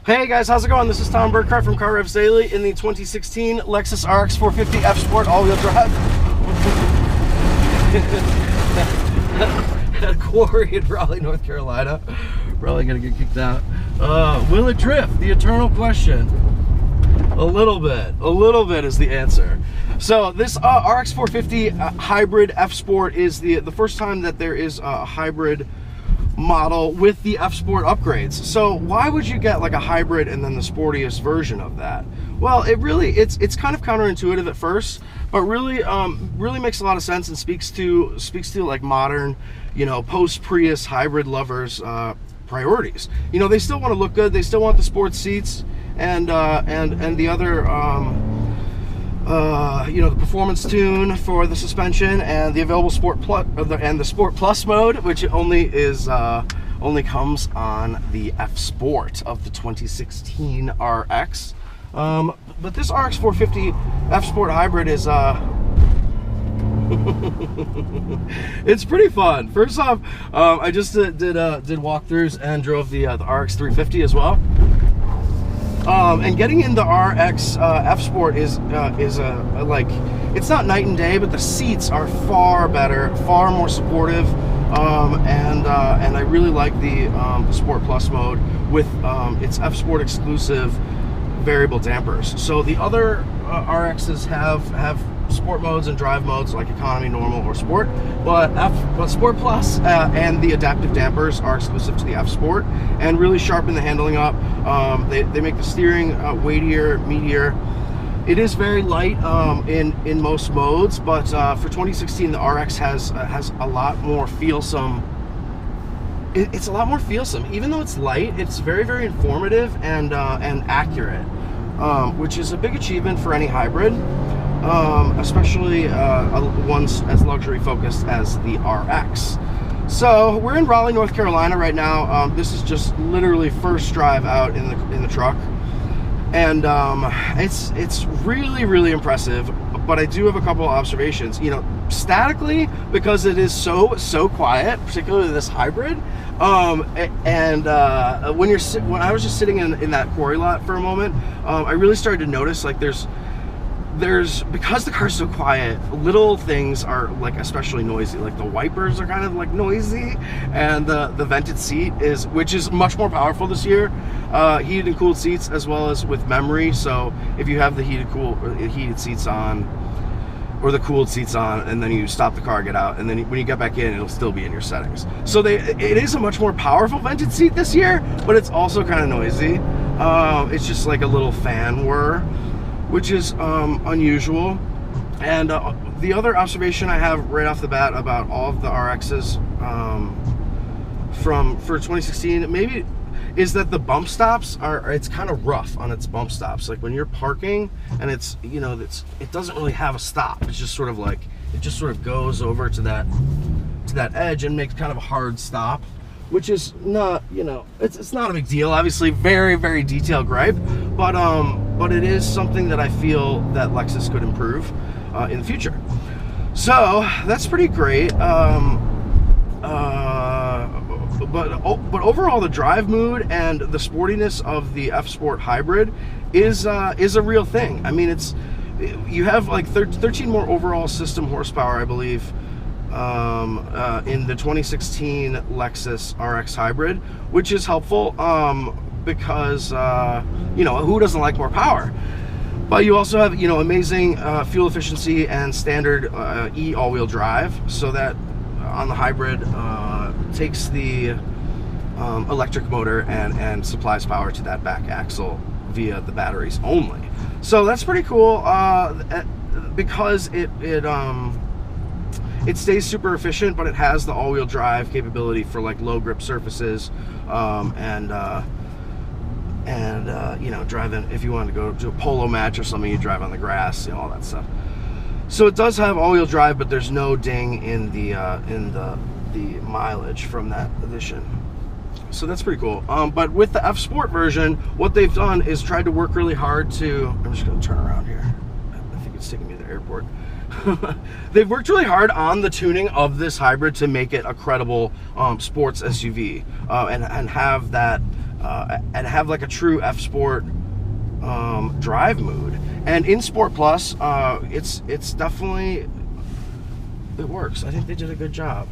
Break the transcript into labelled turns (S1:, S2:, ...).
S1: Hey guys, how's it going? This is Tom Burkhart from Car-Revs Daily in the 2016 Lexus RX450 F-Sport all-wheel drive. At a quarry in Raleigh, North Carolina. Probably gonna get kicked out. Will it drift? The eternal question. A little bit is the answer. So this RX450 hybrid F-Sport is the first time that there is a hybrid model with the F-Sport upgrades. So why would you get like a hybrid and then the sportiest version of that? Well, it's kind of counterintuitive at first, but really makes a lot of sense and speaks to like modern, post Prius hybrid lovers priorities. They still want to look good, they still want the sports seats and the other the performance tune for the suspension and the available Sport Plus and the Sport Plus mode, which only comes on the F Sport of the 2016 RX. But this RX450 F Sport hybrid is it's pretty fun. First off, I just did walkthroughs and drove the RX350 as well. And getting in the RX F Sport is like, it's not night and day, but the seats are far better, far more supportive, and I really like the Sport Plus mode with its F Sport exclusive variable dampers. So the other RXs have sport modes and drive modes like economy, normal, or sport, but Sport Plus and the adaptive dampers are exclusive to the F Sport and really sharpen the handling up. They make the steering weightier, meatier. It is very light in most modes, but for 2016 the RX has a lot more feelsome. It's a lot more feelsome. Even though it's light, it's very, very informative and accurate, which is a big achievement for any hybrid. Especially ones as luxury focused as the RX. So we're in Raleigh, North Carolina right now. This is just literally first drive out in the truck, and it's really, really impressive. But I do have a couple of observations. Statically, because it is so quiet, particularly this hybrid. When I was just sitting in that quarry lot for a moment, I really started to notice like there's because the car's so quiet, little things are like especially noisy. Like the wipers are kind of like noisy, and the vented seat which is much more powerful this year. Heated and cooled seats as well as with memory. So if you have the heated seats on or the cooled seats on, and then you stop the car, get out, and then when you get back in, it'll still be in your settings. So it is a much more powerful vented seat this year, but it's also kind of noisy. It's just like a little fan whir, which is unusual. And the other observation I have right off the bat about all of the RXs for 2016 maybe is that the bump stops it's kind of rough on its bump stops. Like when you're parking and it doesn't really have a stop. It's just sort of like it just sort of goes over to that edge and makes kind of a hard stop, which is not, it's not a big deal. Obviously, very, very detailed gripe, but it is something that I feel that Lexus could improve in the future. So that's pretty great. But overall, the drive mood and the sportiness of the F Sport hybrid is a real thing. I mean, you have like 13 more overall system horsepower, I believe, in the 2016 Lexus RX hybrid, which is helpful because who doesn't like more power? But you also have amazing fuel efficiency and standard E all-wheel drive, so that on the hybrid takes the electric motor and supplies power to that back axle via the batteries only. So that's pretty cool because it stays super efficient, but it has the all-wheel drive capability for like low grip surfaces, driving if you wanted to go to a polo match or something, you drive on the grass, all that stuff. So it does have all-wheel drive, but there's no ding in the mileage from that addition. So that's pretty cool. But with the F Sport version, what they've done is tried to work really hard to. I'm just going to turn around here. I think it's taking me to the airport. They've worked really hard on the tuning of this hybrid to make it a credible sports SUV and have that and have like a true F Sport drive mood. And in Sport Plus, it's definitely, it works. I think they did a good job.